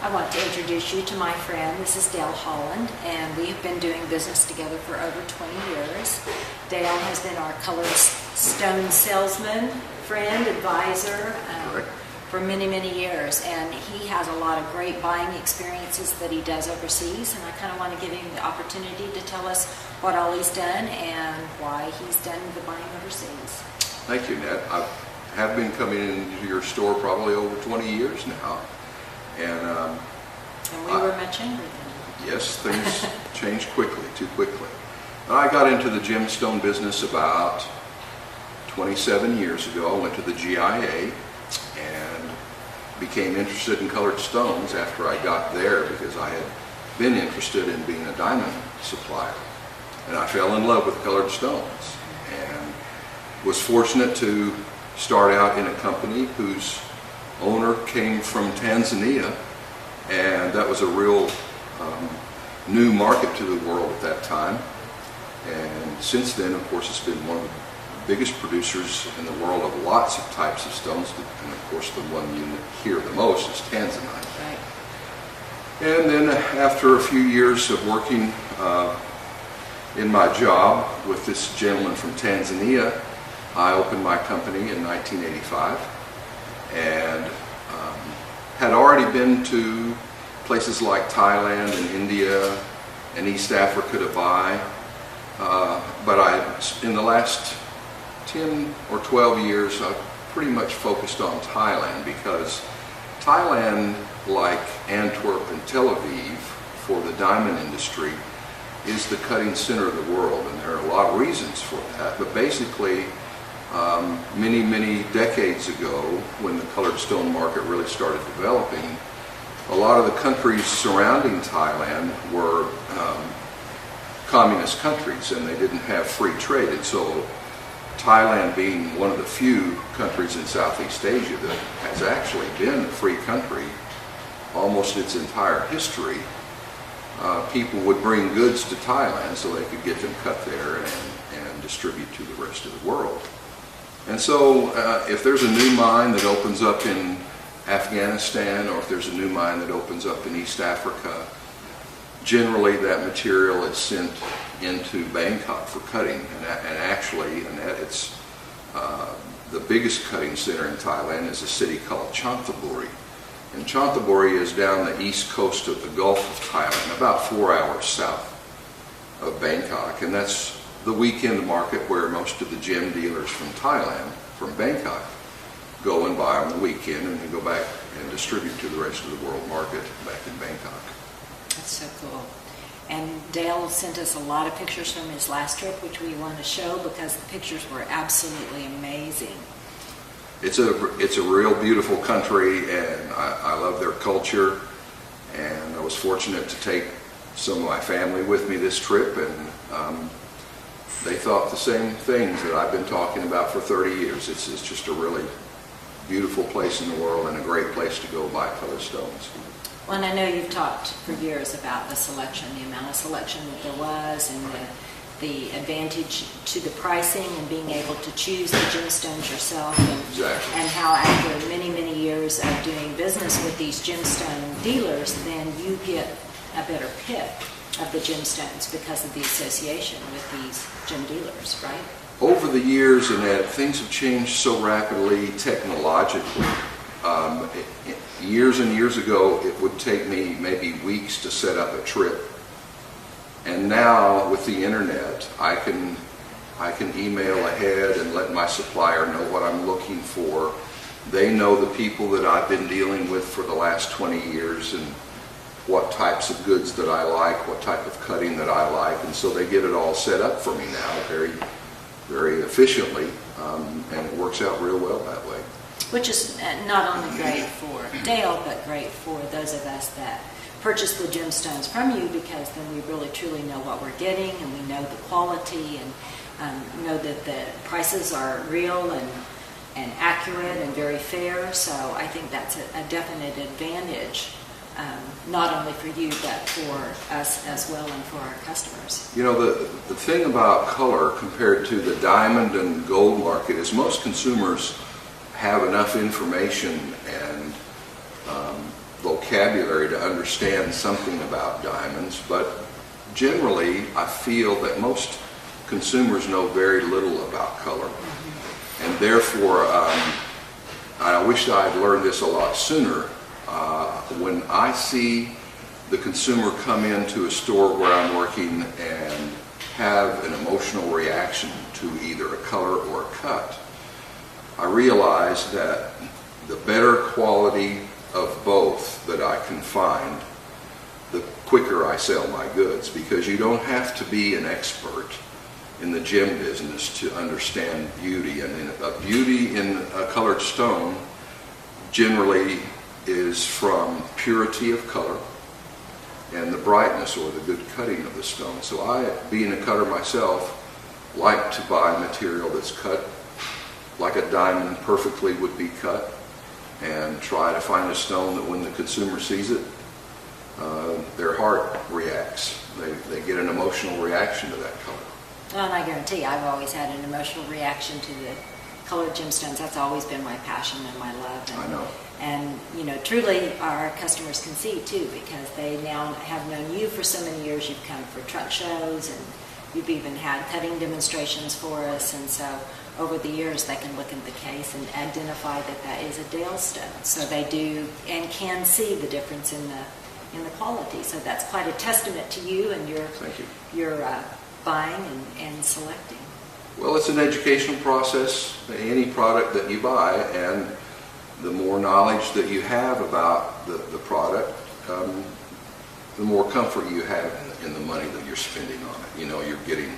I want to introduce you to my friend. This is Dale Holland, and we have been doing business together for over 20 years. Dale has been our colored stone salesman, friend, advisor for many, many years, and he has a lot of great buying experiences that he does overseas, and I kind of want to give him the opportunity to tell us what all he's done and why he's done the buying overseas. Thank you, Ned. I have been coming into your store probably over 20 years now. And we were much younger then. Yes, things changed quickly, too quickly. I got into the gemstone business about 27 years ago. I went to the GIA and became interested in colored stones after I got there because I had been interested in being a diamond supplier. And I fell in love with colored stones and was fortunate to start out in a company whose owner came from Tanzania, and that was a real new market to the world at that time. And since then, of course, it's been one of the biggest producers in the world of lots of types of stones, and of course the one you hear the most is tanzanite. Right. And then after a few years of working in my job with this gentleman from Tanzania, I opened my company in 1985. And had already been to places like Thailand and India and East Africa to buy, but in the last 10 or 12 years I've pretty much focused on Thailand because Thailand, like Antwerp and Tel Aviv for the diamond industry, is the cutting center of the world, and there are a lot of reasons for that, but basically many, many decades ago, when the colored stone market really started developing, a lot of the countries surrounding Thailand were communist countries, and they didn't have free trade. And so Thailand, being one of the few countries in Southeast Asia that has actually been a free country almost its entire history, people would bring goods to Thailand so they could get them cut there and distribute to the rest of the world. And so if there's a new mine that opens up in Afghanistan, or if there's a new mine that opens up in East Africa, generally that material is sent into Bangkok for cutting. And actually, it's the biggest cutting center in Thailand is a city called Chanthaburi. And Chanthaburi is down the east coast of the Gulf of Thailand, about 4 hours south of Bangkok. And that's the weekend market where most of the gem dealers from Thailand, from Bangkok, go and buy on the weekend and then go back and distribute to the rest of the world market back in Bangkok. That's so cool. And Dale sent us a lot of pictures from his last trip, which we want to show because the pictures were absolutely amazing. It's a real beautiful country, and I love their culture, and I was fortunate to take some of my family with me this trip, and they thought the same things that I've been talking about for 30 years. It's just a really beautiful place in the world and a great place to go buy colored stones. Well, and I know you've talked for years about the selection, the amount of selection that there was, and the advantage to the pricing and being able to choose the gemstones yourself, and, exactly. And how after many, many years of doing business with these gemstone dealers, then you get a better pick of the gemstones because of the association with these gem dealers, right? Over the years, Annette, things have changed so rapidly technologically. Years and years ago, it would take me maybe weeks to set up a trip. And now, with the internet, I can email ahead and let my supplier know what I'm looking for. They know the people that I've been dealing with for the last 20 years and what types of goods that I like, what type of cutting that I like, and so they get it all set up for me now very, very efficiently, and it works out real well that way. Which is not only great for Dale, but great for those of us that purchase the gemstones from you, because then we really truly know what we're getting, and we know the quality, and know that the prices are real and accurate and very fair. So I think that's a definite advantage, not only for you, but for us as well and for our customers. You know, the thing about color compared to the diamond and gold market is most consumers have enough information and vocabulary to understand something about diamonds, but generally I feel that most consumers know very little about color. And therefore, I wish I had learned this a lot sooner. When I see the consumer come into a store where I'm working and have an emotional reaction to either a color or a cut, I realize that the better quality of both that I can find, the quicker I sell my goods, because you don't have to be an expert in the gem business to understand beauty. And beauty in a colored stone generally is from purity of color and the brightness or the good cutting of the stone. So I, being a cutter myself, like to buy material that's cut like a diamond perfectly would be cut, and try to find a stone that when the consumer sees it, their heart reacts. They get an emotional reaction to that color. Well, and I guarantee I've always had an emotional reaction to the colored gemstones. That's always been my passion and my love. And, I know. And, you know, truly our customers can see too, because they now have known you for so many years. You've come for truck shows, and you've even had cutting demonstrations for us. And so over the years they can look at the case and identify that that is a Dale stone. So they do and can see the difference in the quality. So that's quite a testament to you and your Thank you. Your buying and selecting. Well, it's an educational process, any product that you buy, and the more knowledge that you have about the product, the more comfort you have in the money that you're spending on it. You know, you're getting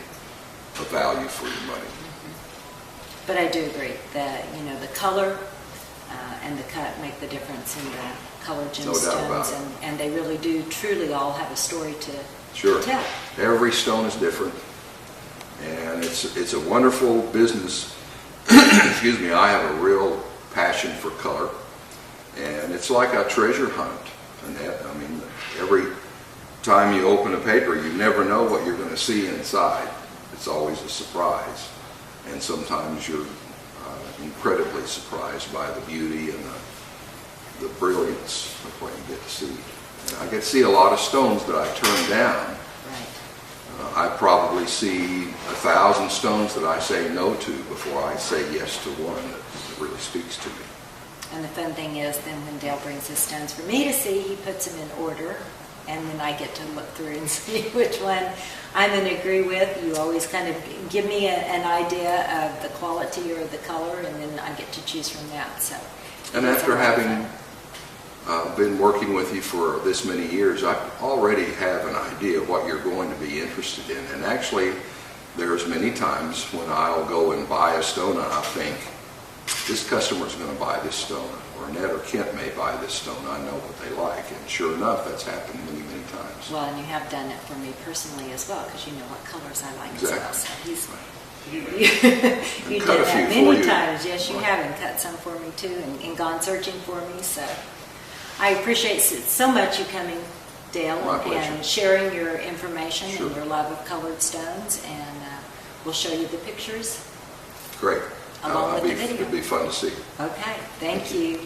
a value for your money. But I do agree that, you know, the color and the cut make the difference in the colored gemstones. No doubt about it. And they really do truly all have a story to Sure. tell. Every stone is different, and it's a wonderful business. Excuse me. I have a real passion for color, and it's like a treasure hunt. Annette, I mean, every time you open a paper, you never know what you're going to see inside. It's always a surprise, and sometimes you're incredibly surprised by the beauty and the brilliance of what you get to see. I get to see a lot of stones that I turn down. Right. I probably see 1,000 stones that I say no to before I say yes to one that really speaks to me. And the fun thing is then when Dale brings his stones for me to see, he puts them in order, and then I get to look through and see which one I'm going to agree with. You always kind of give me an idea of the quality or the color, and then I get to choose from that. So. And after having been working with you for this many years, I already have an idea of what you're going to be interested in. And actually, there's many times when I'll go and buy a stone and I'll think, this customer's going to buy this stone, or Ned or Kent may buy this stone. I know what they like. And sure enough, that's happened many, many times. Well, and you have done it for me personally as well, because you know what colors I like Exactly. as well. So he's, you did cut a that few for many you. times. Yes, you Right. have, and cut some for me too, and gone searching for me. So I appreciate so much you coming, Dale, My pleasure. and sharing your information Sure. and your love of colored stones. And we'll show you the pictures. Great. Along with the video. It'd be fun to see. Okay, thank you.